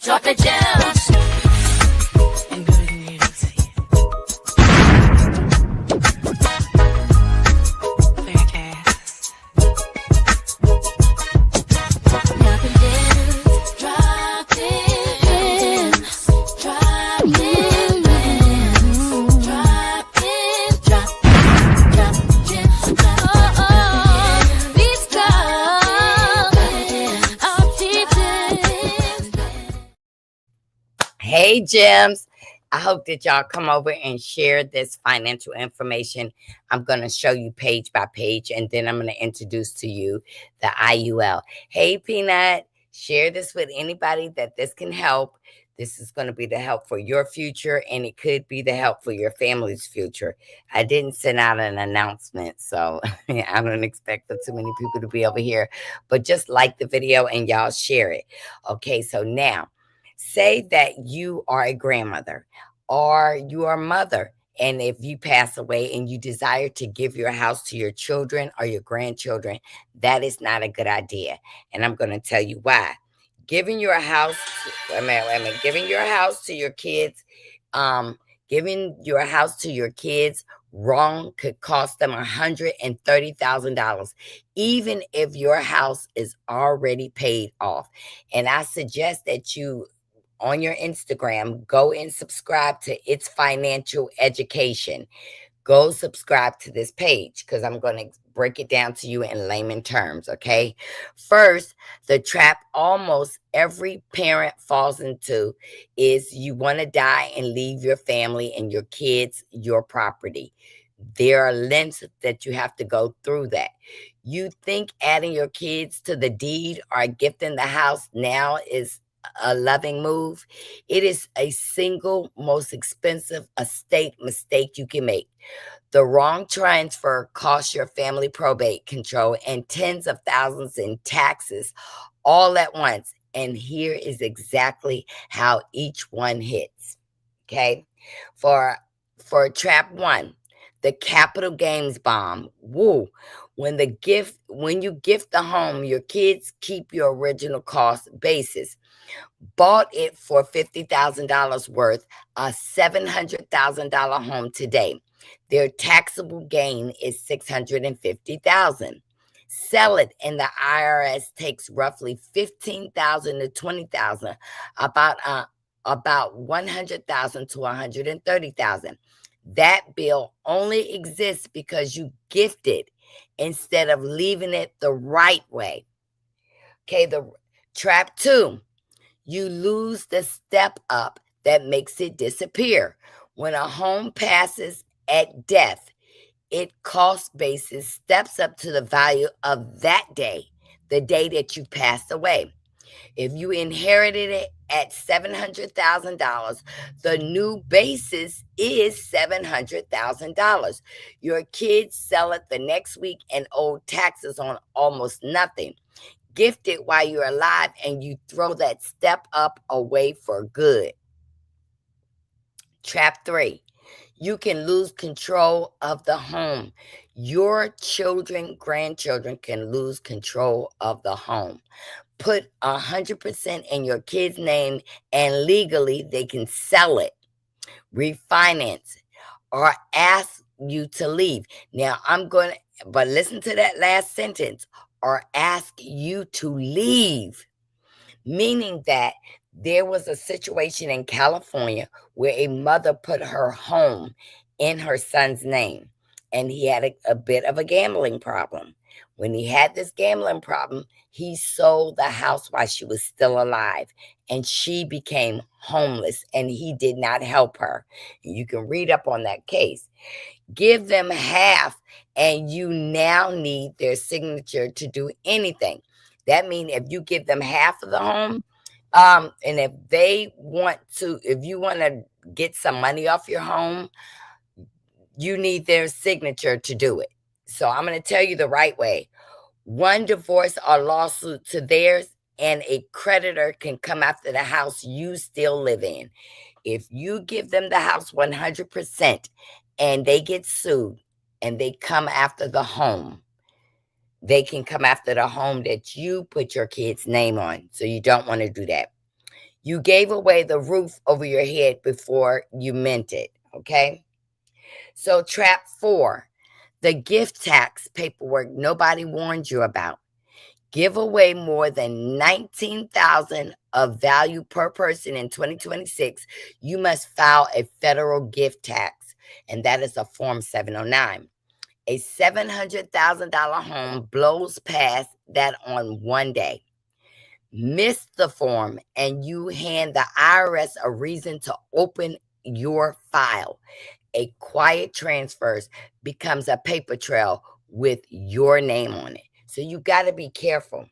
Drop the gems. Hey, Gems. I hope that y'all come over and share this financial information. I'm going to show you page by page, and then I'm going to introduce to you the IUL. Hey, Peanut, share this with anybody that this can help. This is going to be the help for your future, and it could be the help for your family's future. I didn't send out an announcement, so I don't expect for too many people to be over here. But just like the video and y'all share it. Okay, so now, say that you are a grandmother or you are a mother, and if you pass away and you desire to give your house to your children or your grandchildren, that is not a good idea. And I'm going to tell you why. Giving your house, giving your house to your kids, giving your house to your kids wrong could cost them $130,000, even if your house is already paid off. And I suggest that you, on your Instagram, go and subscribe to It's Financial Education. Go subscribe to this page because I'm going to break it down to you in layman terms, okay? First, the trap almost every parent falls into is you want to die and leave your family and your kids your property. There are lengths that you have to go through that. You think adding your kids to the deed or gifting the house now is a loving move. It is a single most expensive estate mistake you can make. The wrong transfer costs your family probate control and tens of thousands in taxes all at once. And here is exactly how each one hits. Okay. For trap one, the capital gains bomb. Woo. When you gift the home, your kids keep your original cost basis. Bought it for $50,000 worth, a $700,000 home today. Their taxable gain is $650,000. Sell it, and the IRS takes roughly $15,000 to $20,000, about $100,000 to $130,000. That bill only exists because you gifted instead of leaving it the right way. Okay, the trap two. You lose the step up that makes it disappear. When a home passes at death, its cost basis steps up to the value of that day, the day that you passed away. If you inherited it at $700,000, the new basis is $700,000. Your kids sell it the next week and owe taxes on almost nothing. Gift it while you're alive, and you throw that step up away for good. Trap three, you can lose control of the home. Your children, grandchildren can lose control of the home. Put 100% in your kid's name, and legally they can sell it, refinance it, or ask you to leave. Now but listen to that last sentence, or ask you to leave, meaning that there was a situation in California where a mother put her home in her son's name, and he had a bit of a gambling problem. When he had this gambling problem, he sold the house while she was still alive, and she became homeless, and he did not help her. You can read up on that case. Give them half, and you now need their signature to do anything. That means if you give them half of the home, and if you want to get some money off your home, you need their signature to do it. So I'm going to tell you the right way. one divorce or lawsuit to theirs, and a creditor can come after the house you still live in. If you give them the house 100% and they get sued and they come after the home, they can come after the home that you put your kid's name on. So you don't want to do that. You gave away the roof over your head before you meant it. Okay. So trap 4, the gift tax paperwork nobody warned you about. Give away more than $19,000 of value per person in 2026, you must file a federal gift tax, and that is a Form 709. A $700,000 home blows past that on one day. Miss the form, and you hand the IRS a reason to open your file. A quiet transfers becomes a paper trail with your name on it. So you got to be careful.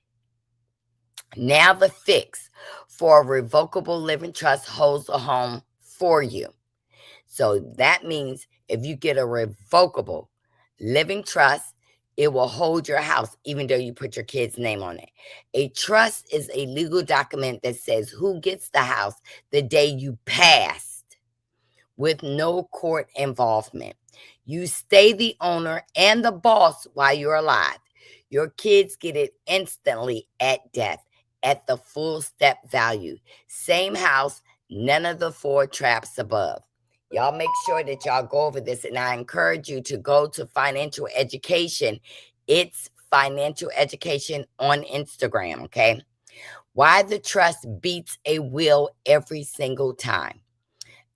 Now the fix for a revocable living trust holds a home for you. So that means if you get a revocable living trust, it will hold your house even though you put your kid's name on it. A trust is a legal document that says who gets the house the day you passed with no court involvement. You stay the owner and the boss while you're alive. Your kids get it instantly at death at the full step value. Same house, none of the 4 traps above. Y'all make sure that y'all go over this, and I encourage you to go to Financial Education. It's Financial Education on Instagram, okay? Why the trust beats a will every single time.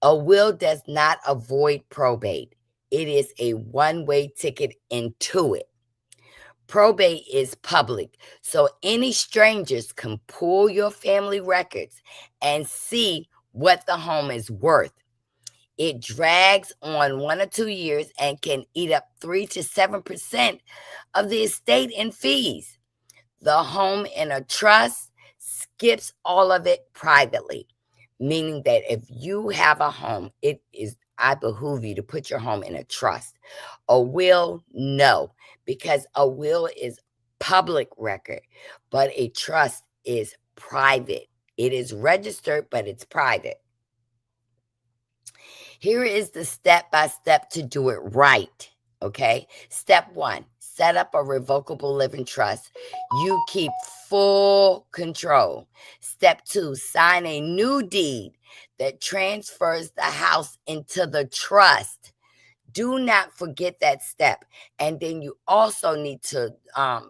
A will does not avoid probate. It is a one-way ticket into it. Probate is public, so any strangers can pull your family records and see what the home is worth. It drags on 1 or 2 years and can eat up 3 to 7% of the estate in fees. The home in a trust skips all of it privately, meaning that if you have a home, I behoove you to put your home in a trust. A will, no, because a will is public record, but a trust is private. It is registered, but it's private. Here is the step-by-step to do it right, okay? Step 1, set up a revocable living trust. You keep full control. Step 2, sign a new deed that transfers the house into the trust. Do not forget that step. And then you also need to,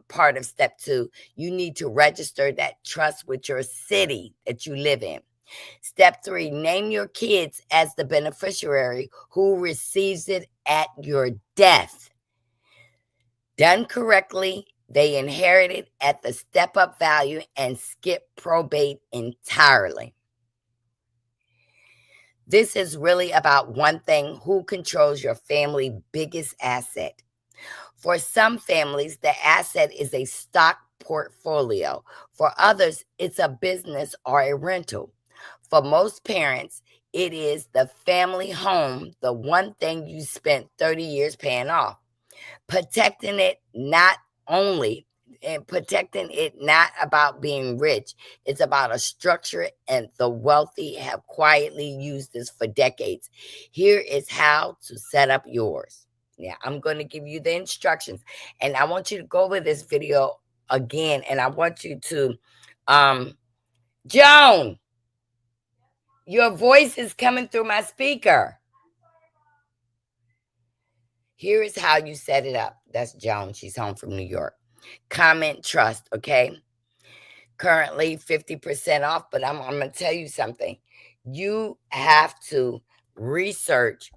part of step 2, you need to register that trust with your city that you live in. Step 3, name your kids as the beneficiary who receives it at your death. Done correctly, they inherit it at the step-up value and skip probate entirely. This is really about one thing: who controls your family's biggest asset. For some families, the asset is a stock portfolio. For others, it's a business or a rental. For most parents, it is the family home, the one thing you spent 30 years paying off. Protecting it not about being rich. It's about a structure, and the wealthy have quietly used this for decades. Here is how to set up yours. Yeah, I'm going to give you the instructions, and I want you to go over this video again, and I want you to, Joan, your voice is coming through my speaker. Here is how you set it up. That's Joan. She's home from New York. Comment trust, okay? Currently 50% off, but I'm going to tell you something. You have to research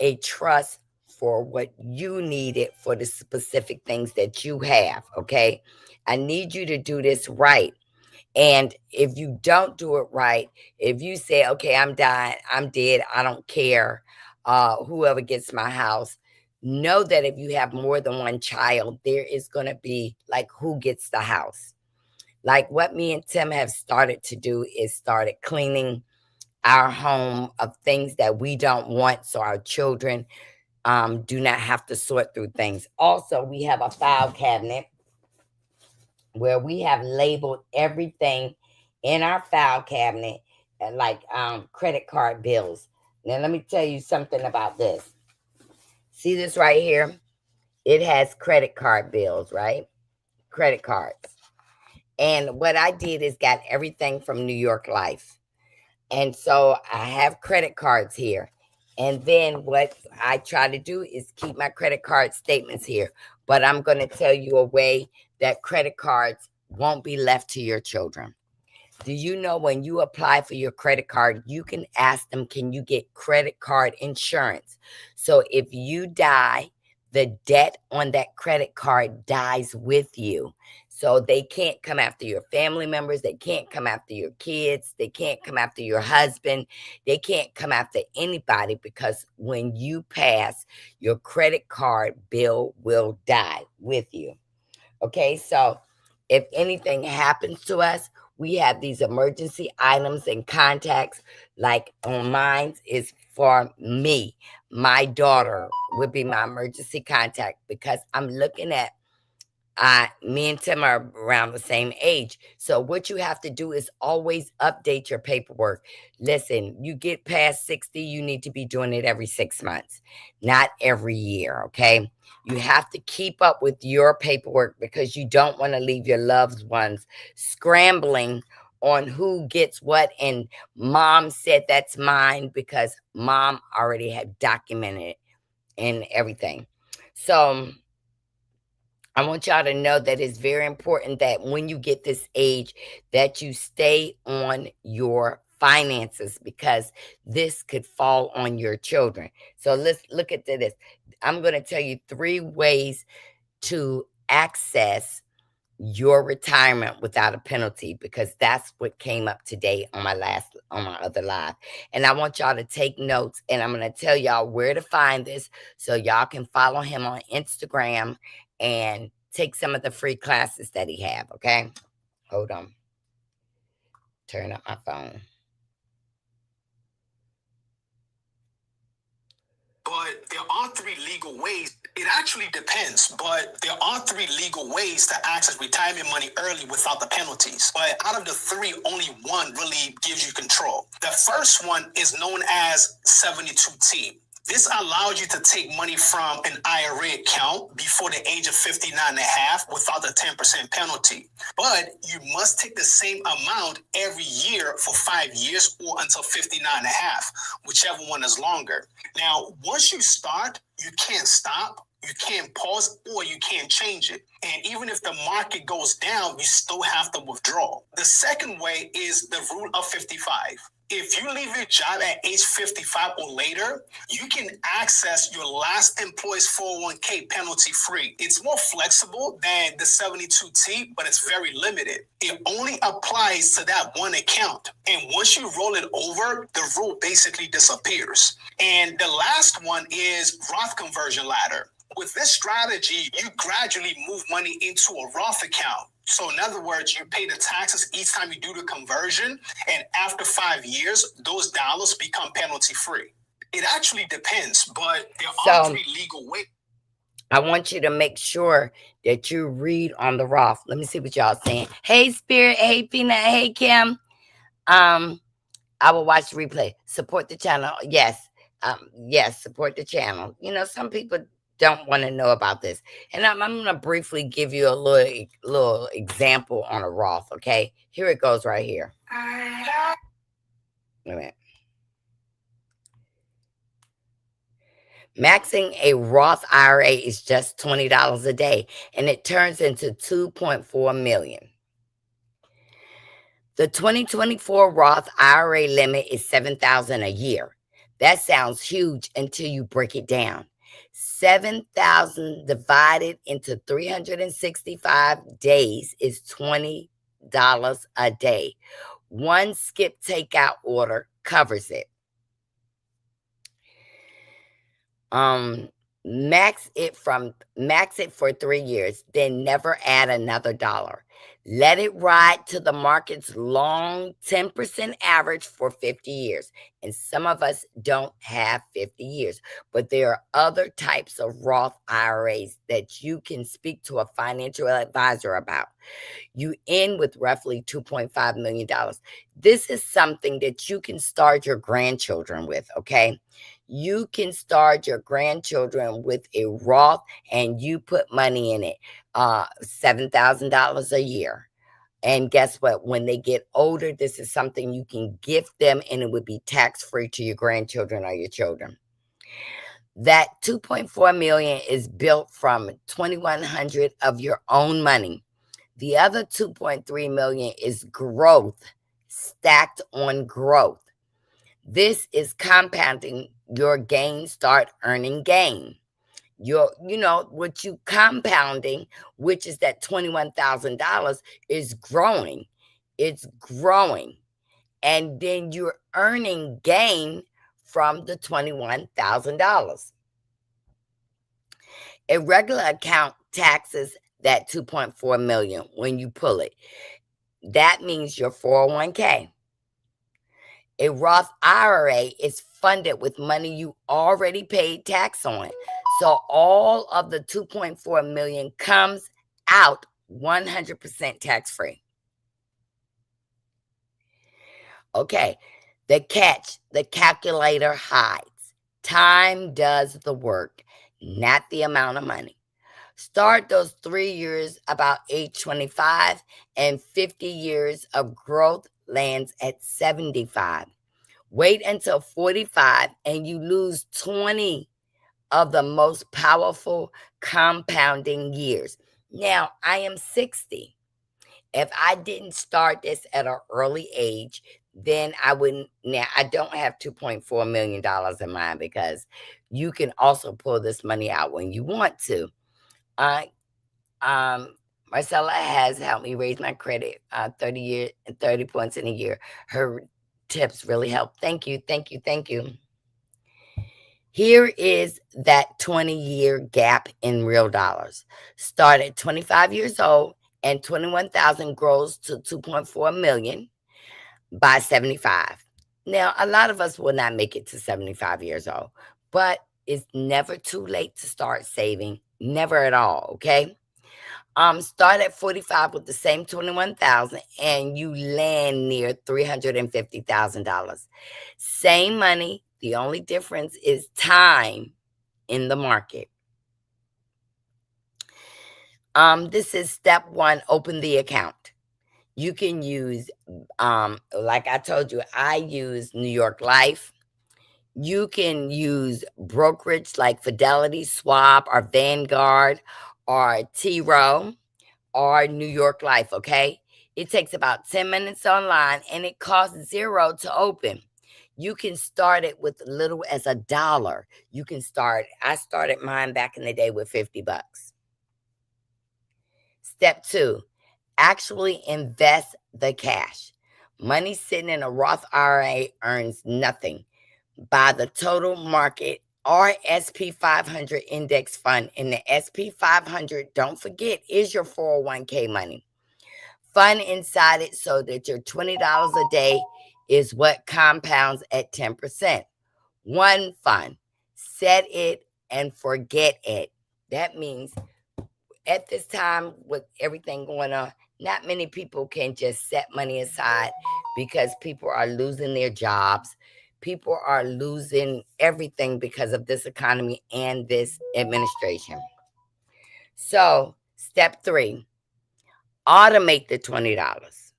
a trust for what you need it for, the specific things that you have, okay? I need you to do this right. And if you don't do it right, if you say, okay, I'm dying, I'm dead, I don't care, whoever gets my house, know that if you have more than one child, there is going to be like, who gets the house? Like what me and Tim have started to do is started cleaning our home of things that we don't want, so our children do not have to sort through things. Also, we have a file cabinet where we have labeled everything in our file cabinet, like credit card bills. Now, let me tell you something about this. See this right here? It has credit card bills, right? Credit cards. And what I did is got everything from New York Life. And so I have credit cards here. And then what I try to do is keep my credit card statements here. But I'm going to tell you a way that credit cards won't be left to your children. Do you know when you apply for your credit card, you can ask them, can you get credit card insurance? So if you die, the debt on that credit card dies with you. So they can't come after your family members. They can't come after your kids. They can't come after your husband. They can't come after anybody because when you pass, your credit card bill will die with you. Okay, so if anything happens to us, we have these emergency items and contacts. Like on mine is for me. My daughter would be my emergency contact because I'm looking at me and Tim are around the same age. So what you have to do is always update your paperwork. Listen, you get past 60, you need to be doing it every 6 months, not every year. Okay. You have to keep up with your paperwork because you don't want to leave your loved ones scrambling on who gets what. And mom said that's mine because mom already had documented it and everything. So I want y'all to know that it's very important that when you get this age that you stay on your finances because this could fall on your children. So let's look at this. I'm going to tell you 3 ways to access your retirement without a penalty because that's what came up today on my other live. And I want y'all to take notes and I'm going to tell y'all where to find this so y'all can follow him on Instagram and take some of the free classes that he have. Okay, hold on, turn up my phone. But there are 3 legal ways. It actually depends, but there are 3 legal ways to access retirement money early without the penalties. But out of the 3, only one really gives you control. The first one is known as 72T. This allows you to take money from an IRA account before the age of 59 and a half without the 10% penalty. But you must take the same amount every year for 5 years or until 59 and a half, whichever one is longer. Now, once you start, you can't stop, you can't pause, or you can't change it. And even if the market goes down, you still have to withdraw. The second way is the rule of 55. If you leave your job at age 55 or later, you can access your last employee's 401k penalty free. It's more flexible than the 72T, but it's very limited. It only applies to that one account. And once you roll it over, the rule basically disappears. And the last one is Roth conversion ladder. With this strategy, you gradually move money into a Roth account. So in other words, you pay the taxes each time you do the conversion, and after 5 years, those dollars become penalty free. It actually depends, but there are 3 legal ways. I want you to make sure that you read on the Roth. Let me see what y'all saying. Hey, Spirit. Hey, Peanut. Hey, Kim. I will watch the replay. Support the channel. Yes. Yes, support the channel. You know, some people don't want to know about this. And I'm going to briefly give you a little example on a Roth, okay? Here it goes right here. Wait a minute. Maxing a Roth IRA is just $20 a day, and it turns into $2.4 million. The 2024 Roth IRA limit is $7,000 a year. That sounds huge until you break it down. 7,000 divided into 365 days is $20 a day. One skip takeout order covers it. Max it for 3 years, then never add another dollar. Let it ride to the market's long 10% average for 50 years. And some of us don't have 50 years, but there are other types of Roth IRAs that you can speak to a financial advisor about. You end with roughly $2.5 million. This is something that you can start your grandchildren with, okay? You can start your grandchildren with a Roth and you put money in it, $7,000 a year. And guess what? When they get older, this is something you can gift them and it would be tax-free to your grandchildren or your children. That 2.4 million is built from 2,100 of your own money. The other 2.3 million is growth, stacked on growth. This is compounding your gain, start earning gain. What you compounding, which is that $21,000 is growing. It's growing. And then you're earning gain from the $21,000. A regular account taxes that 2.4 million when you pull it. That means your 401k. A Roth IRA is funded with money you already paid tax on. So all of the 2.4 million comes out 100% tax-free. Okay, the catch, the calculator hides. Time does the work, not the amount of money. Start those 3 years about age 25, and 50 years of growth lands at 75. Wait until 45 and you lose 20 of the most powerful compounding years. Now, I am 60. If I didn't start this at an early age, then I wouldn't. Now, I don't have $2.4 million in mind because you can also pull this money out when you want to. Marcella has helped me raise my credit 30 points in a year. Her tips really help. Thank you. Here is that 20-year gap in real dollars. Start at 25 years old and 21,000 grows to 2.4 million by 75. Now, a lot of us will not make it to 75 years old, but it's never too late to start saving. Never at all, okay? Start at 45 with the same 21,000 and you land near $350,000. Same money. The only difference is time in the market. This is step 1, open the account. You can use, like I told you, I use New York Life. You can use brokerage like Fidelity, Schwab, or Vanguard, or T. Rowe, or New York Life, okay? It takes about 10 minutes online, and it costs $0 to open. You can start it with little as $1. You can start. I started mine back in the day with $50. Step 2, actually invest the cash. Money sitting in a Roth IRA earns nothing. Buy the total market or SP 500 index fund. And the SP 500, don't forget, is your 401k money. Fund inside it so that your $20 a day is what compounds at 10%. One fund. Set it and forget it. That means at this time with everything going on, not many people can just set money aside because people are losing their jobs. People are losing everything because of this economy and this administration. So, step 3, automate the $20.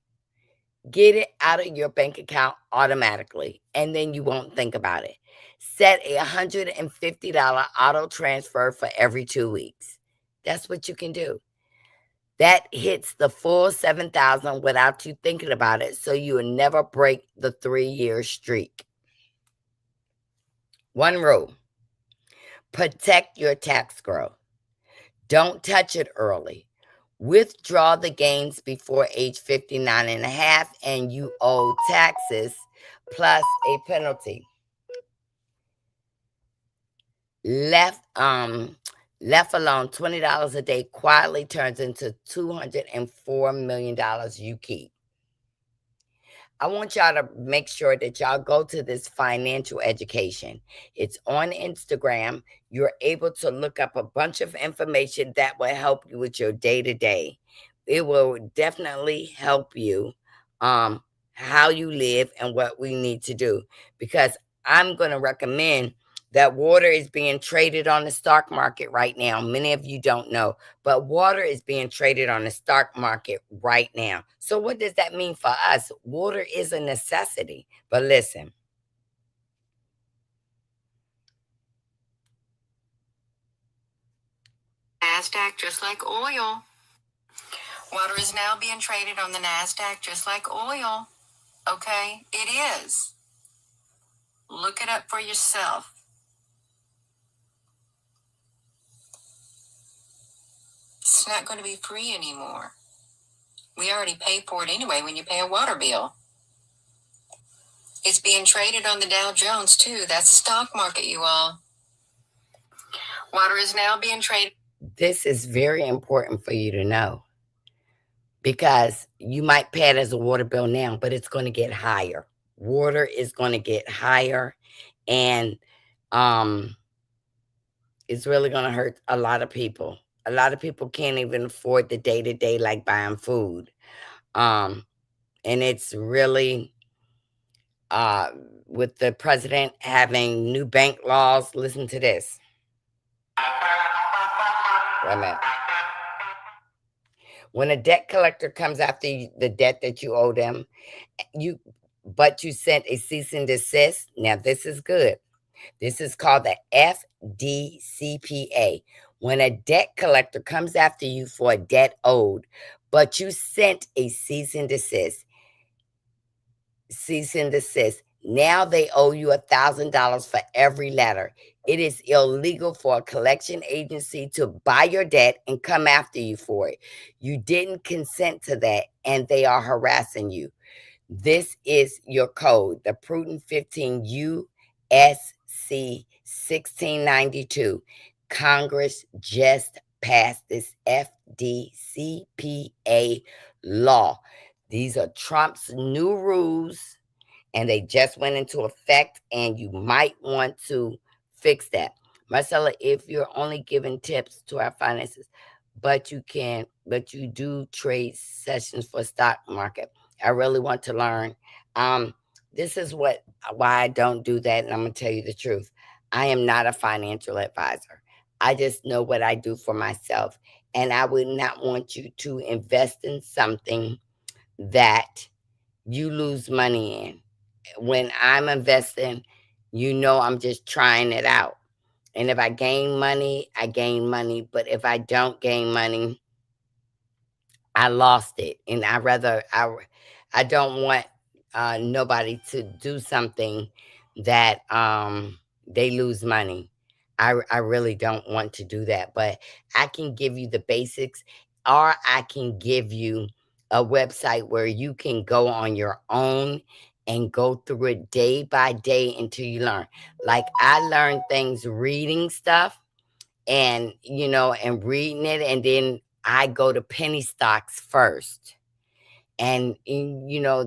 Get it out of your bank account automatically, and then you won't think about it. Set a $150 auto transfer for every 2 weeks. That's what you can do. That hits the full 7,000 without you thinking about it, so you will never break the 3-year streak. One rule: protect your tax growth. Don't touch it early. Withdraw the gains before age 59 and a half, and you owe taxes plus a penalty. left left alone, $20 a day quietly turns into $204 million you keep. I want y'all to make sure that y'all go to this financial education. It's on Instagram. You're able to look up a bunch of information that will help you with your day to day. It will definitely help you how you live and what we need to do, because I'm going to recommend that water is being traded on the stock market right now. Many of you don't know, but water is being traded on the stock market right now. So what does that mean for us? Water is a necessity. But listen, NASDAQ just like oil. Water is now being traded on the NASDAQ just like oil. Okay? It is. Look it up for yourself. It's not going to be free anymore. We already pay for it anyway when you pay a water bill. It's being traded on the Dow Jones too. That's the stock market, you all. Water is now being traded. This is very important for you to know, because you might pay it as a water bill now, but it's going to get higher. Water is going to get higher, and it's really going to hurt a lot of people. A lot of people can't even afford the day-to-day, like buying food. And it's really, with the president having new bank laws, listen to this. Wait a minute. When a debt collector comes after you, the debt that you owe them, but you sent a cease and desist. Now, this is good. This is called the FDCPA. When a debt collector comes after you for a debt owed, but you sent a cease and desist, now they owe you $1,000 for every letter. It is illegal for a collection agency to buy your debt and come after you for it. You didn't consent to that, and they are harassing you. This is your code, the Prudent 15 USC 1692. Congress just passed this FDCPA law. These are Trump's new rules, and they just went into effect, and you might want to fix that. Marcella, if you're only giving tips to our finances, but you do trade sessions for stock market. I really want to learn. This is why I don't do that, and I'm gonna tell you the truth. I am not a financial advisor. I just know what I do for myself, and I would not want you to invest in something that you lose money in. When I'm investing, I'm just trying it out. And if I gain money, I gain money. But if I don't gain money, I lost it. And I don't want nobody to do something that they lose money. I really don't want to do that. But I can give you the basics, or I can give you a website where you can go on your own and go through it day by day until you learn. Like, I learned things reading stuff, and and reading it, and then I go to penny stocks first. And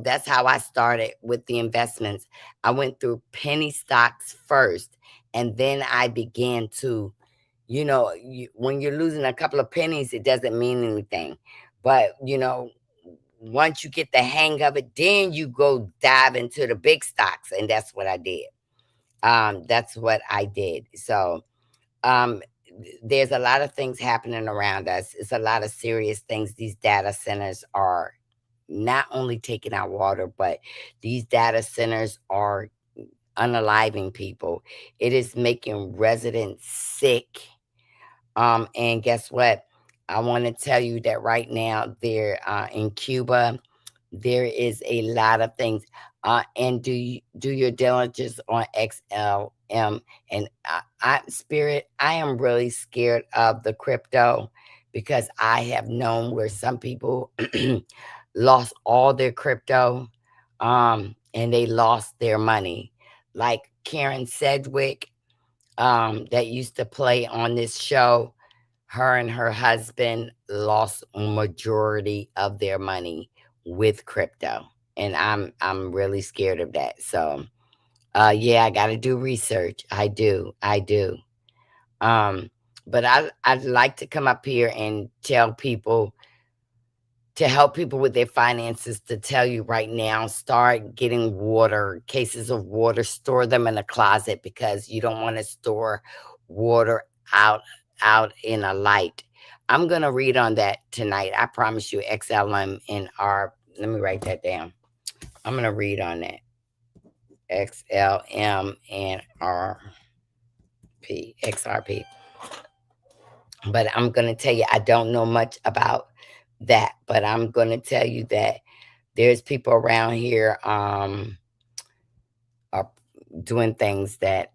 that's how I started with the investments. I went through penny stocks first, and then I began to, when you're losing a couple of pennies, it doesn't mean anything. But once you get the hang of it, then you go dive into the big stocks, and that's what I did. So there's a lot of things happening around us. It's a lot of serious things. These data centers are not only taking our water, but these data centers are unaliving people. It is making residents sick. And guess what? I want to tell you that right now, there in Cuba, there is a lot of things. And do your diligence on XLM. And Spirit, I am really scared of the crypto, because I have known where some people lost all their crypto, and they lost their money. Like Karen Sedgwick, that used to play on this show, her and her husband lost a majority of their money with crypto. And I'm really scared of that. So yeah, I gotta do research. I do. I do. Um, but I'd like to come up here and tell people, to help people with their finances, to tell you right now, start getting water, cases of water, store them in a closet, because you don't want to store water out in a light. I'm going to read on that tonight. I promise you, XLM and R. Let me write that down. I'm going to read on that. XLM and XRP. But I'm going to tell you, I don't know much about that, but I'm going to tell you that there's people around here are doing things that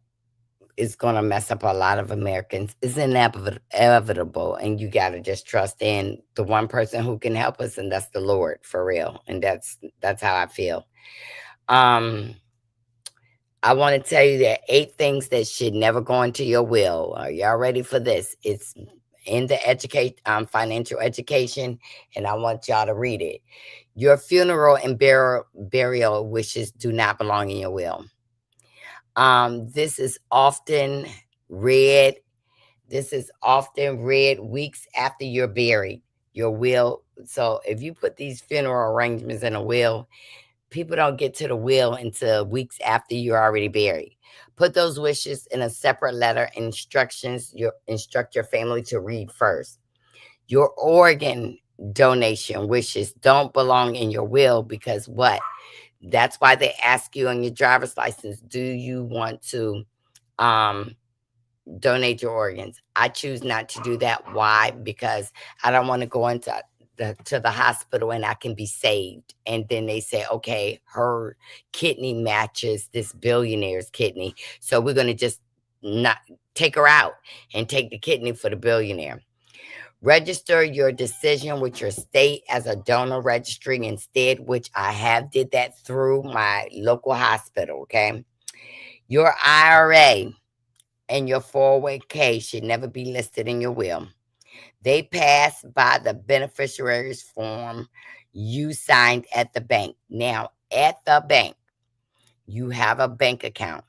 is going to mess up a lot of Americans. It's inevitable, and you got to just trust in the one person who can help us, and that's the Lord, for real. And that's how I feel. I want to tell you there are 8 things that should never go into your will. Are y'all ready for this? It's in the financial education, and I want y'all to read it. Your funeral and burial wishes do not belong in your will. This is often read. This is often read weeks after you're buried. Your will. So if you put these funeral arrangements in a will, people don't get to the will until weeks after you're already buried. Put those wishes in a separate letter and instruct your family to read first. Your organ donation wishes don't belong in your will, because what? That's why they ask you on your driver's license, do you want to donate your organs? I choose not to do that. Why? Because I don't want to go into the hospital and I can be saved. And then they say, okay, her kidney matches this billionaire's kidney, so we're going to just not take her out and take the kidney for the billionaire. Register your decision with your state as a donor registry instead, which I have did that through my local hospital, okay? Your IRA and your 401k should never be listed in your will. They pass by the beneficiaries form you signed at the bank. Now, at the bank, you have a bank account.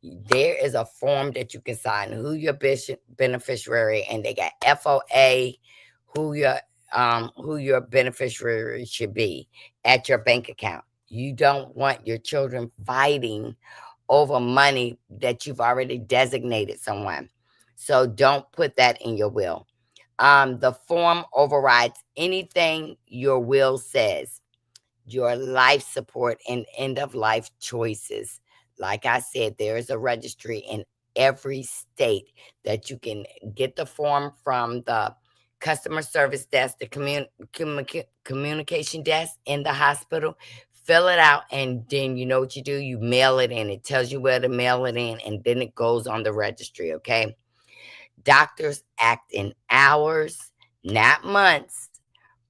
There is a form that you can sign, who your beneficiary, and they got FOA, who your beneficiary should be at your bank account. You don't want your children fighting over money that you've already designated someone. So don't put that in your will. The form overrides anything your will says. Your life support and end of life choices. Like I said, there is a registry in every state that you can get the form from the customer service desk, the communication desk in the hospital. Fill it out, and then you know what you do? You mail it in. It tells you where to mail it in, and then it goes on the registry, okay? Doctors act in hours, not months.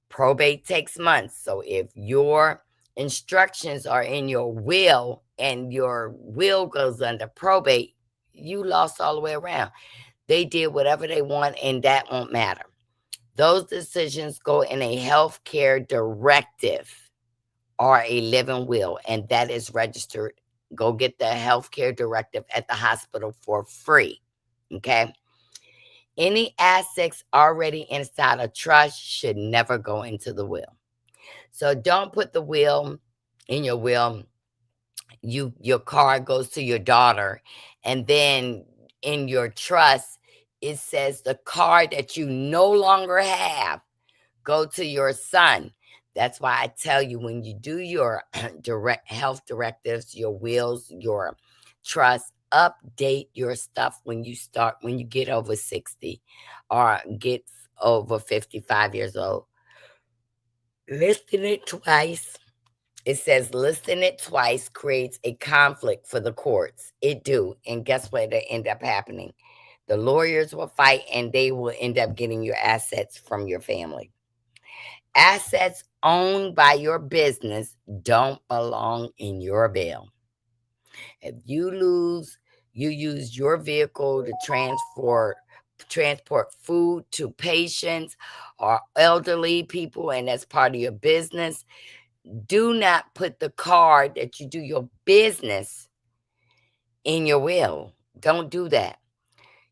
Probate takes months. So if your instructions are in your will and your will goes under probate, you lost all the way around. They did whatever they want, and that won't matter. Those decisions go in a healthcare directive or a living will, and that is registered. Go get the healthcare directive at the hospital for free. Okay. Any assets already inside a trust should never go into the will. So don't put the will in your will. Your car goes to your daughter, and then in your trust, it says the car that you no longer have go to your son. That's why I tell you, when you do your direct health directives, your wills, your trust, update your stuff when you get over 60 or get over 55 years old. Listing it twice. It says listing it twice creates a conflict for the courts. It do. And guess what? It end up happening. The lawyers will fight, and they will end up getting your assets from your family. Assets owned by your business don't belong in your will. If you lose You use your vehicle to transport food to patients or elderly people, and that's part of your business. Do not put the car that you do your business in your will. Don't do that.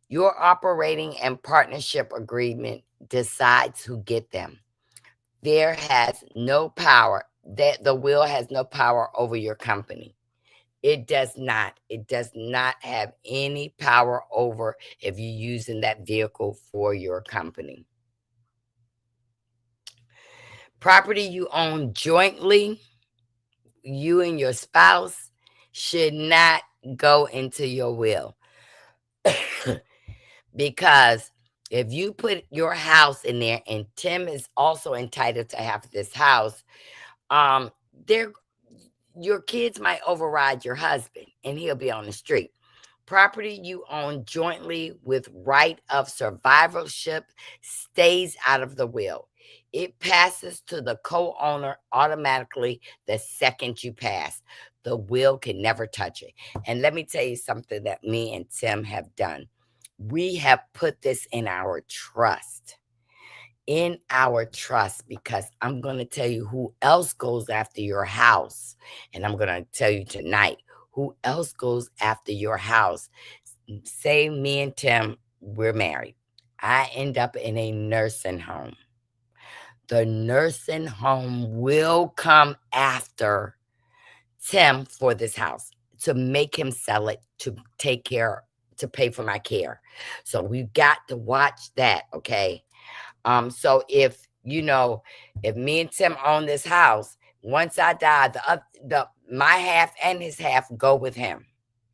Your operating and partnership agreement decides who get them. There has no power, that the will has no power over your company. It does not. It does not have any power over if you're using that vehicle for your company. Property you own jointly, you and your spouse, should not go into your will. Because if you put your house in there, and Tim is also entitled to have this house, there your kids might override your husband and he'll be on the street. Property you own jointly with right of survivorship stays out of the will. It passes to the co-owner automatically the second you pass. The will can never touch it. And let me tell you something that me and Tim have done. We have put this in our trust. Because I'm going to tell you who else goes after your house. And I'm going to tell you tonight who else goes after your house. Say me and Tim, we're married. I end up in a nursing home. The nursing home will come after Tim for this house to make him sell it, to take care, to pay for my care. So we've got to watch that, okay? So if me and Tim own this house, once I die, my half and his half go with him.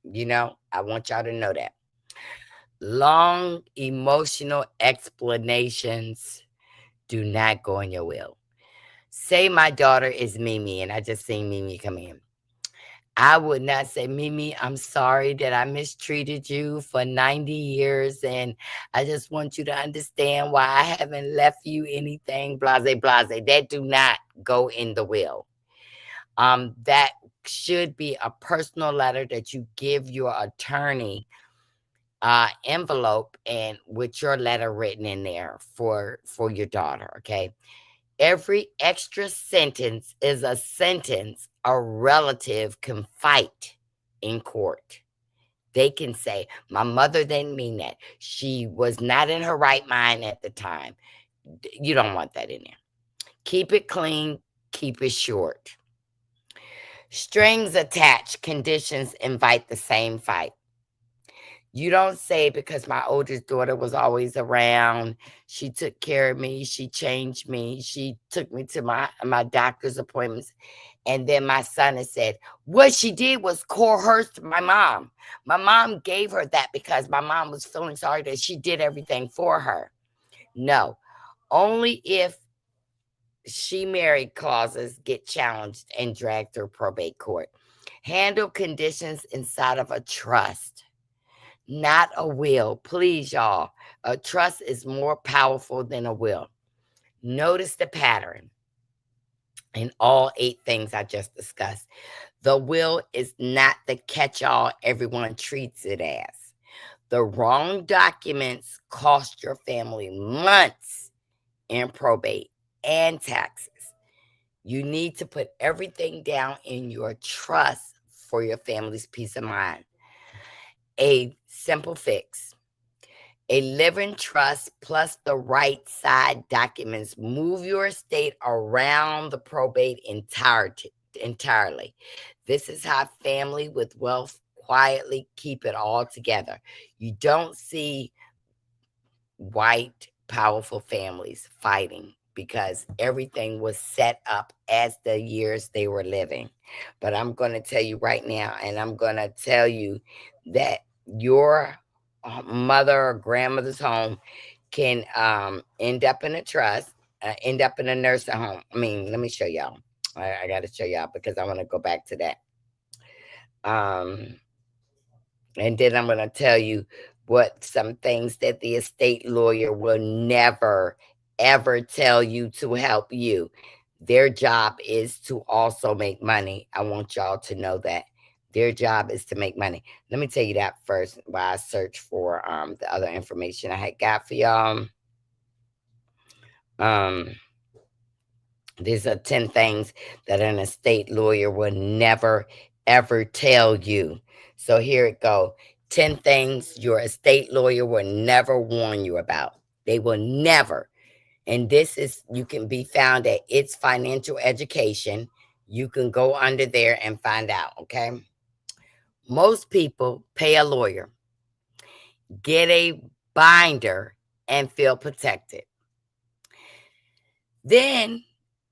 I want y'all to know that. Long emotional explanations do not go in your will. Say my daughter is Mimi, and I just seen Mimi come in. I would not say, Mimi, I'm sorry that I mistreated you for 90 years, and I just want you to understand why I haven't left you anything, blase, blase. That do not go in the will. That should be a personal letter that you give your attorney, envelope, and with your letter written in there for your daughter, okay? Every extra sentence is a sentence a relative can fight in court. They can say, my mother didn't mean that. She was not in her right mind at the time. You don't want that in there. Keep it clean. Keep it short. Strings attached. Conditions invite the same fight. You don't say, because my oldest daughter was always around, she took care of me, she changed me, she took me to my doctor's appointments. And then my son has said, what she did was coerce my mom. My mom gave her that because my mom was feeling sorry that she did everything for her. No, only if she married clauses get challenged and dragged through probate court. Handle conditions inside of a trust, not a will. Please, y'all. A trust is more powerful than a will. Notice the pattern in all 8 things I just discussed. The will is not the catch-all everyone treats it as. The wrong documents cost your family months in probate and taxes. You need to put everything down in your trust for your family's peace of mind. A simple fix. A living trust plus the right side documents move your estate around the probate entirely. This is how family with wealth quietly keep it all together. You don't see white, powerful families fighting because everything was set up as the years they were living. But I'm going to tell you right now, and I'm going to tell you that your mother or grandmother's home can end up in a trust, end up in a nursing home. I mean, let me show y'all. I got to show y'all because I want to go back to that. And then I'm going to tell you what some things that the estate lawyer will never, ever tell you to help you. Their job is to also make money. I want y'all to know that. Their job is to make money. Let me tell you that first while I search for the other information I had got for y'all. These are 10 things that an estate lawyer will never ever tell you. So here it go. 10 things your estate lawyer will never warn you about. They will never. And this is, you can be found at It's Financial Education. You can go under there and find out, okay? Most people pay a lawyer, get a binder, and feel protected. Then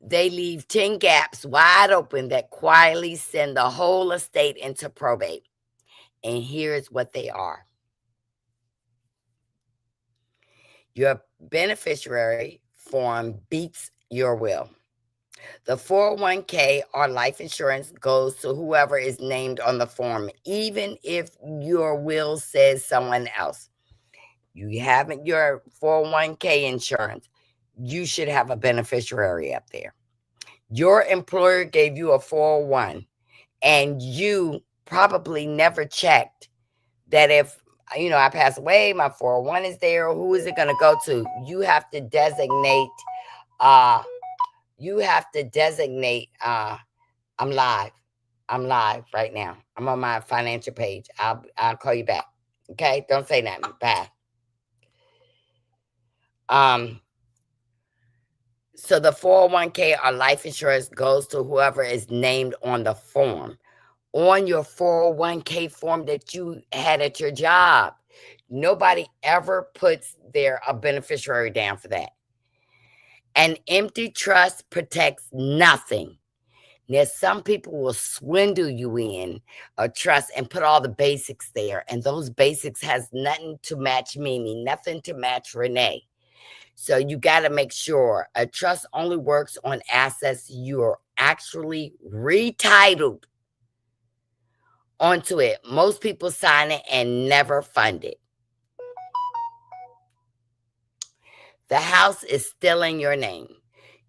they leave 10 gaps wide open that quietly send the whole estate into probate. And here's what they are. Your beneficiary form beats your will. The 401k or life insurance goes to whoever is named on the form, even if your will says someone else. You haven't your 401k insurance, you should have a beneficiary up there. Your employer gave you a 401 and you probably never checked that if, I pass away, my 401 is there. Who is it going to go to? You have to designate, I'm live. I'm live right now. I'm on my financial page. I'll call you back. Okay. Don't say nothing. Bye. So the 401k or life insurance goes to whoever is named on the form. On your 401k form that you had at your job. Nobody ever puts a beneficiary down for that. An empty trust protects nothing. Now, some people will swindle you in a trust and put all the basics there. And those basics has nothing to match Mimi, nothing to match Renee. So you got to make sure a trust only works on assets you're actually retitled onto it. Most people sign it and never fund it. The house is still in your name.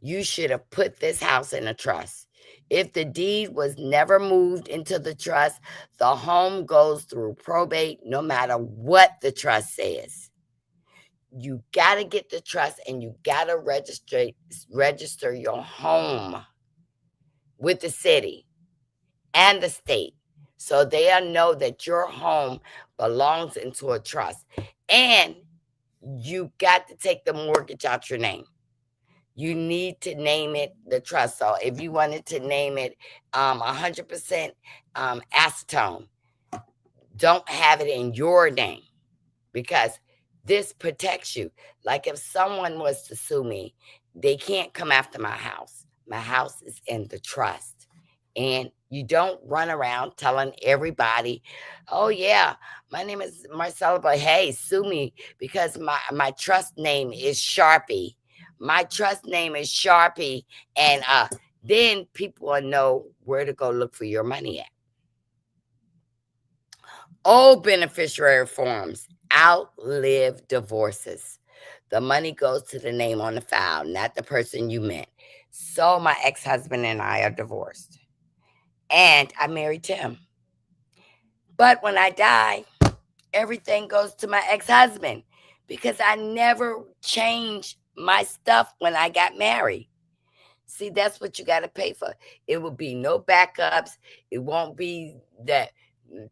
You should have put this house in a trust. If the deed was never moved into the trust, the home goes through probate no matter what the trust says. You got to get the trust and you got to register your home with the city and the state so they'll know that your home belongs into a trust. And you got to take the mortgage out your name. You need to name it the trust. So if you wanted to name it 100% acetone, don't have it in your name because this protects you. Like if someone was to sue me, they can't come after my house. My house is in the trust. And you don't run around telling everybody, oh, yeah, my name is Marcella, but hey, sue me because my trust name is Sharpie. My trust name is Sharpie. And then people will know where to go look for your money at. Old beneficiary forms outlive divorces. The money goes to the name on the file, not the person you met. So my ex-husband and I are divorced. And I married Tim. But when I die, everything goes to my ex-husband because I never changed my stuff when I got married. See, that's what you got to pay for. It will be no backups. It won't be that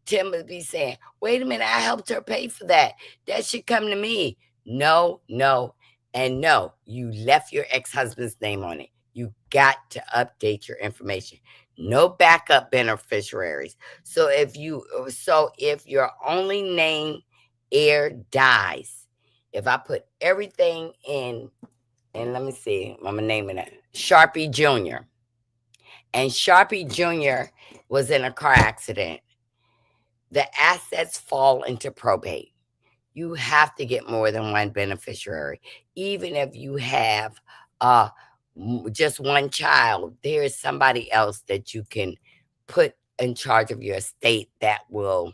Tim would be saying, wait a minute, I helped her pay for that. That should come to me. No, and no. You left your ex-husband's name on it. You got to update your information. No backup beneficiaries. So if your only name heir dies, if I put everything in, and let me see, I'm gonna name it Sharpie Jr. And Sharpie Jr. was in a car accident. The assets fall into probate. You have to get more than one beneficiary. Even if you have just one child, there is somebody else that you can put in charge of your estate that will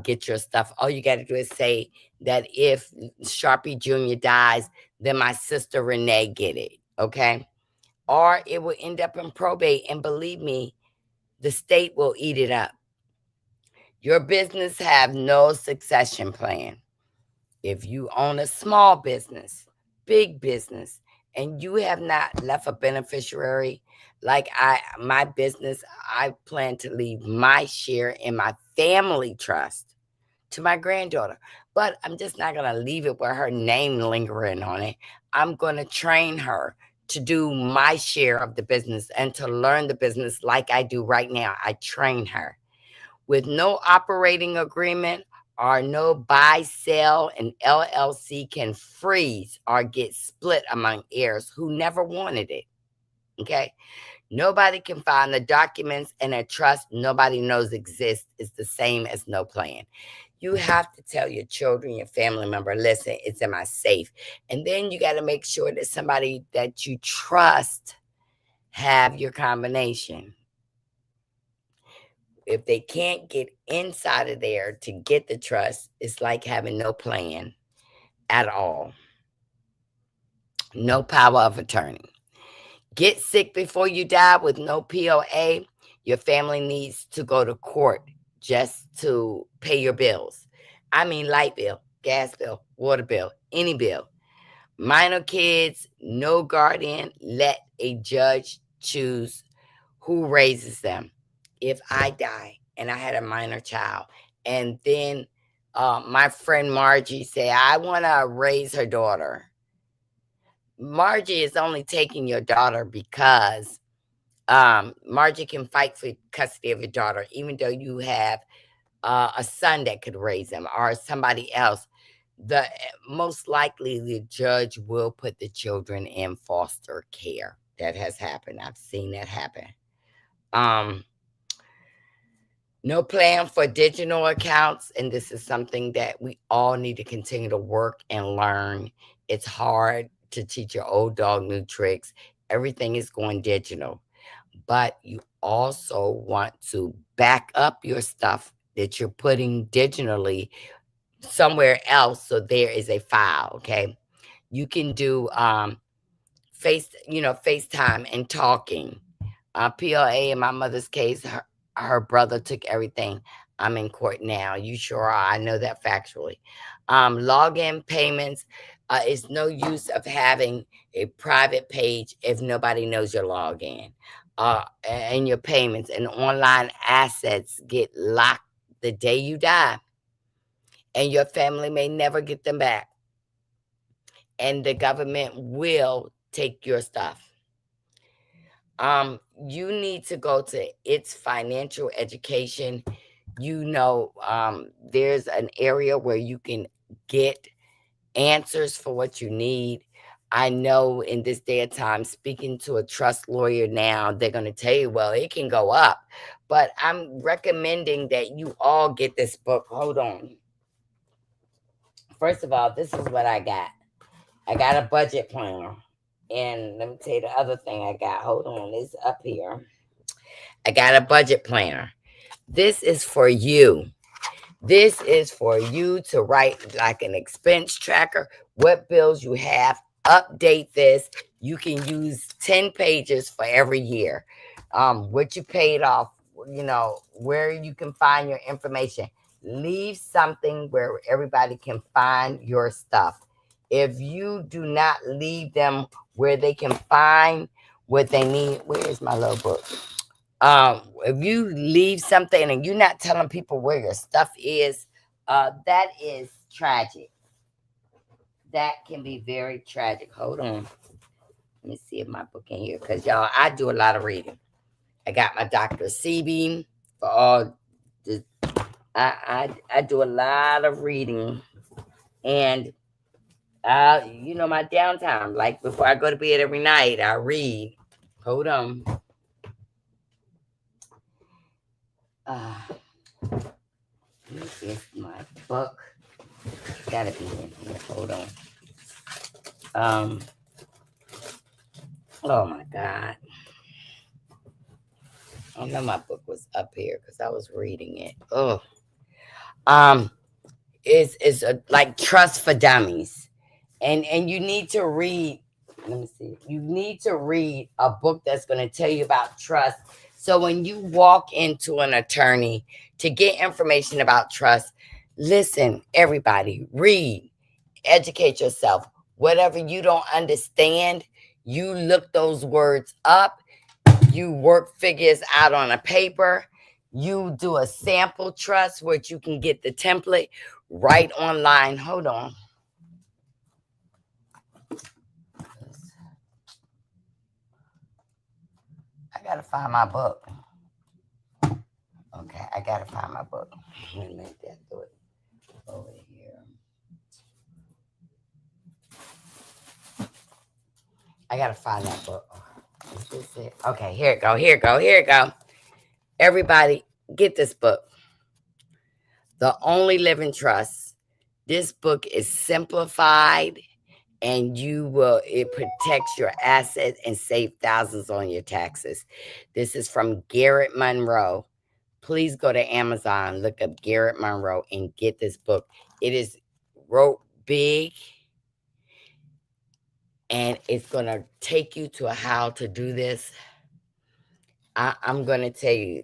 get your stuff. All you got to do is say that if Sharpie Jr. dies, then my sister Renee get it, okay? Or it will end up in probate, and believe me, the state will eat it up. Your business have no succession plan. If you own a small business, big business, and you have not left a beneficiary, like my business, I plan to leave my share in my family trust to my granddaughter. But I'm just not going to leave it with her name lingering on it. I'm going to train her to do my share of the business and to learn the business like I do right now. I train her. With no operating agreement or no buy, sell, an LLC can freeze or get split among heirs who never wanted it. Okay? Nobody can find the documents, and a trust nobody knows exists is the same as no plan. You have to tell your children, your family member, listen, it's in my safe. And then you got to make sure that somebody that you trust have your combination. If they can't get inside of there to get the trust, it's like having no plan at all. No power of attorney. Get sick before you die with no POA. Your family needs to go to court just to pay your bills. I mean, light bill, gas bill, water bill, any bill. Minor kids, no guardian. Let a judge choose who raises them. If I die and I had a minor child, and then my friend Margie say, I want to raise her daughter. Margie is only taking your daughter because Margie can fight for custody of your daughter, even though you have a son that could raise them or somebody else. Most likely the judge will put the children in foster care. That has happened. I've seen that happen. No plan for digital accounts, and this is something that we all need to continue to work and learn. It's hard to teach your old dog new tricks. Everything is going digital, but you also want to back up your stuff that you're putting digitally somewhere else, so there is a file. Okay, you can do FaceTime and talking. PLA in my mother's case, her brother took everything. I'm in court now. You sure are. I know that factually. Login payments. It's no use of having a private page if nobody knows your login. And your payments and online assets get locked the day you die, and your family may never get them back. And the government will take your stuff. You need to go to It's Financial Education. There's an area where you can get answers for what you need. I know in this day of time, speaking to a trust lawyer now, they're going to tell you, well, it can go up. But I'm recommending that you all get this book. Hold on. First of all, this is what I got. I got a budget planner. And let me tell you the other thing I got. Hold on, it's up here. I got a budget planner. This is for you. This is for you to write like an expense tracker, what bills you have, update this. You can use 10 pages for every year. What you paid off, where you can find your information. Leave something where everybody can find your stuff. If you do not leave them where they can find what they need, where's my little book? If you leave something and you're not telling people where your stuff is, that is tragic. That can be very tragic. Hold on. Let me see if my book in here, because y'all, I do a lot of reading. I got my Dr. Sebi for all the, I do a lot of reading, and my downtime, like before I go to bed every night, I read. Hold on. This is my book. Gotta be in here. Hold on. Oh my God. I know my book was up here because I was reading it. Oh. It's like Trust for Dummies. And you need to read, let me see. You need to read a book that's going to tell you about trust So when you walk into an attorney to get information about trust, listen, everybody, read, educate yourself. Whatever you don't understand, you look those words up, you work figures out on a paper, you do a sample trust where you can get the template right online. Hold on. I gotta find my book. Okay, I gotta find my book. Let me make that do it over here. I gotta find that book. Is this it? Okay, here it go. Here it go. Here it go. Everybody, get this book. The Only Living Trust. This book is simplified, and it protects your assets and save thousands on your taxes. This is from Garrett Monroe. Please go to Amazon, look up Garrett Monroe, and get this book. It is wrote big, and it's going to take you to how to do this. I'm going to tell you,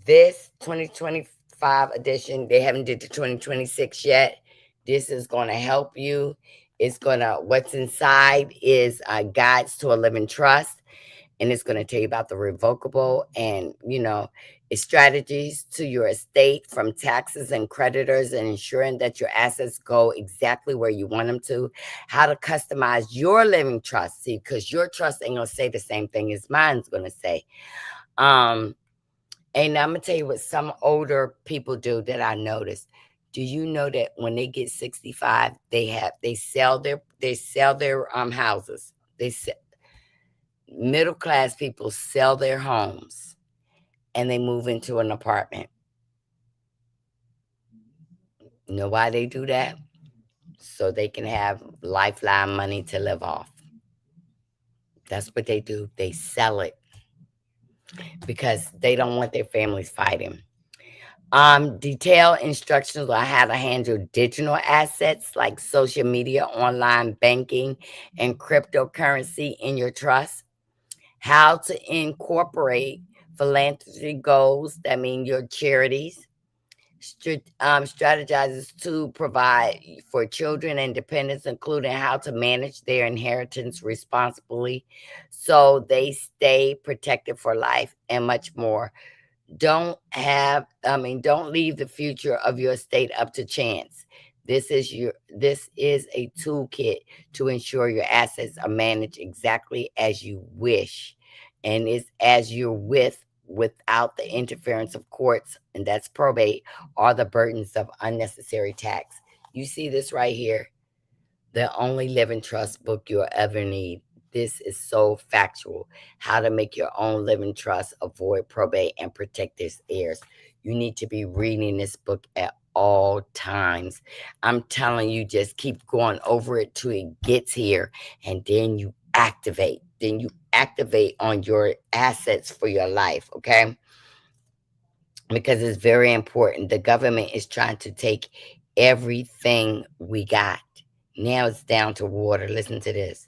this 2025 edition, they haven't did the 2026 yet. This is going to help you. It's going to, what's inside is guides to a living trust. And it's going to tell you about the revocable and, it's strategies to your estate, from taxes and creditors, and ensuring that your assets go exactly where you want them to. How to customize your living trust. See, because your trust ain't going to say the same thing as mine's going to say. And I'm going to tell you what some older people do that I noticed. Do you know that when they get 65, they sell their houses. Middle class people sell their homes and they move into an apartment. You know why they do that? So they can have lifeline money to live off. That's what they do. They sell it because they don't want their families fighting. Detailed instructions on how to handle digital assets like social media, online banking, and cryptocurrency in your trust. How to incorporate philanthropy goals, that mean your charities. Strategizes to provide for children and dependents, including how to manage their inheritance responsibly so they stay protected for life, and much more. Don't leave the future of your estate up to chance. This is a toolkit to ensure your assets are managed exactly as you wish, and is as you're without the interference of courts, and that's probate, or the burdens of unnecessary tax. You see this right here, the only living trust book you'll ever need. This is so factual. How to make your own living trust, avoid probate, and protect its heirs. You need to be reading this book at all times. I'm telling you, just keep going over it till it gets here, and then you activate. Then you activate on your assets for your life, okay? Because it's very important. The government is trying to take everything we got. Now it's down to water. Listen to this.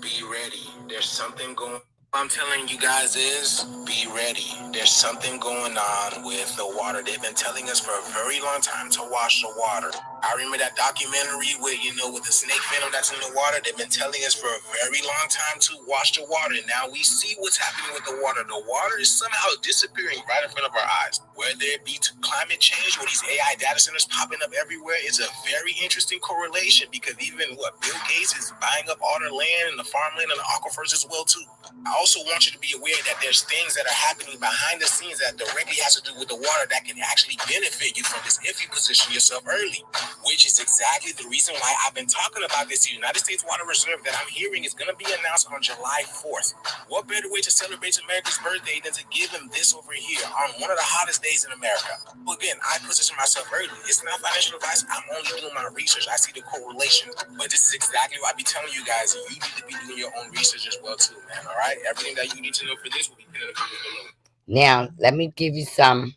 Be ready. There's something going. What I'm telling you guys is be ready. There's something going on with the water. They've been telling us for a very long time to wash the water. I remember that documentary with the snake venom that's in the water. They've been telling us for a very long time to wash the water. And now we see what's happening with the water. The water is somehow disappearing right in front of our eyes. Whether it be to climate change or these AI data centers popping up everywhere, it's a very interesting correlation, because even Bill Gates is buying up all the land and the farmland and the aquifers as well too. I also want you to be aware that there's things that are happening behind the scenes that directly has to do with the water that can actually benefit you from this if you position yourself early, which is exactly the reason why I've been talking about this United States Water Reserve that I'm hearing is going to be announced on July 4th. What better way to celebrate America's birthday than to give him this over here on one of the hottest days in America? Well, again, I position myself early. It's not financial advice. I'm only doing my research. I see the correlation. But this is exactly what I be telling you guys. You need to be doing your own research as well too, man. All right? Everything that you need to know for this will be pinned in the comments below. Now, let me give you some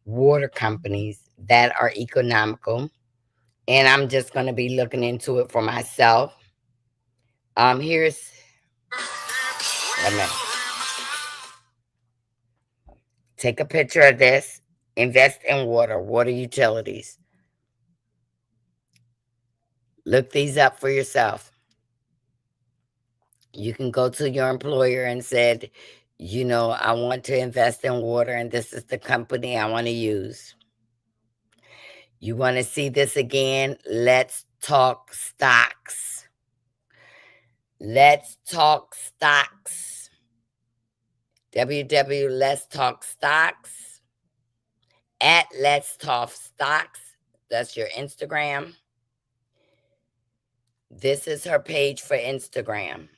water companies that are economical. And I'm just going to be looking into it for myself. Let me. Take a picture of this. Invest in water utilities. Look these up for yourself. You can go to your employer and said, you know, I want to invest in water and this is the company I want to use. You want to see this again? Let's talk stocks. Let's talk stocks. Let's talk stocks. At Let's Talk Stocks. That's your Instagram. This is her page for Instagram.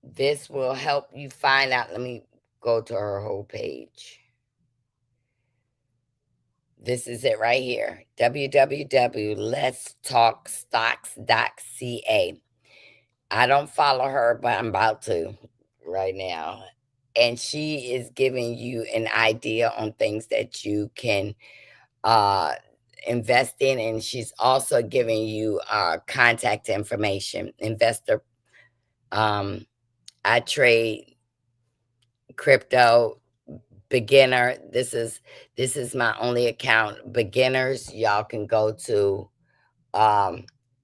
This will help you find out. Let me go to her whole page. This is it right here. www.letstalkstocks.ca. I don't follow her, but I'm about to right now. And she is giving you an idea on things that you can invest in. And she's also giving you contact information. Investor, I trade crypto. Beginner, this is my only account. Beginners, y'all can go to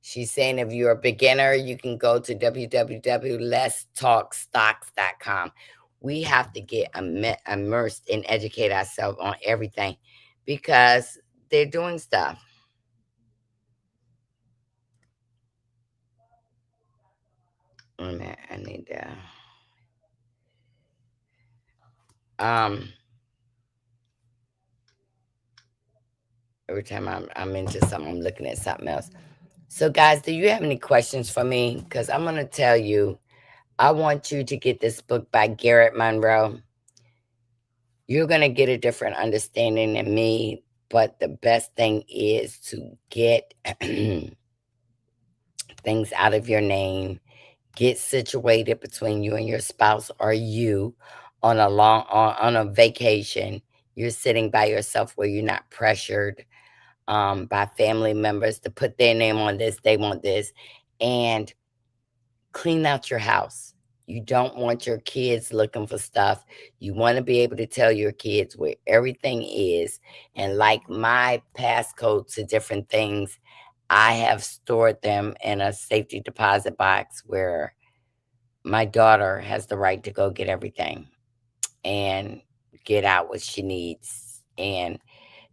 she's saying if you're a beginner, you can go to www.letstalkstocks.com. We have to get immersed and educate ourselves on everything because they're doing stuff. I need to every time I'm into something, I'm looking at something else. So guys, do you have any questions for me? Because I'm going to tell you, I want you to get this book by Garrett Monroe. You're going to get a different understanding than me, but the best thing is to get things out of your name. Get situated between you and your spouse or you on a vacation. You're sitting by yourself where you're not pressured by family members to put their name on this, they want this, and clean out your house. You don't want your kids looking for stuff. You want to be able to tell your kids where everything is. And like my passcode to different things, I have stored them in a safety deposit box where my daughter has the right to go get everything and get out what she needs. And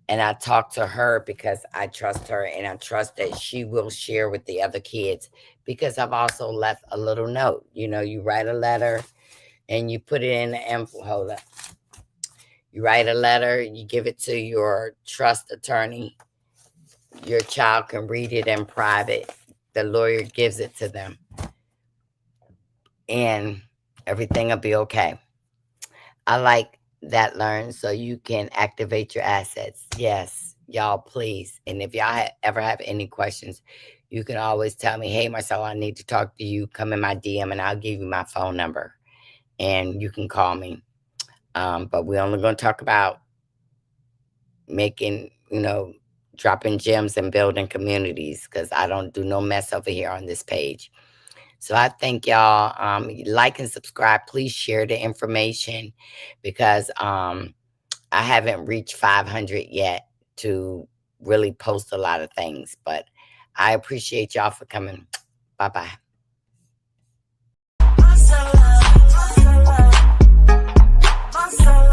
I talk to her because I trust her and I trust that she will share with the other kids, because I've also left a little note. You know, you write a letter and you put it in the envelope. Hold up. You write a letter, you give it to your trust attorney. Your child can read it in private. The lawyer gives it to them. And everything will be okay. I like that learn so you can activate your assets. Yes, y'all, please. And if y'all ever have any questions, you can always tell me, hey, Marcella, I need to talk to you. Come in my DM and I'll give you my phone number and you can call me. But we're only going to talk about making, dropping gems and building communities, because I don't do no mess over here on this page. So I thank y'all. Like and subscribe. Please share the information, because I haven't reached 500 yet to really post a lot of things. But I appreciate y'all for coming. Bye-bye. Marcella.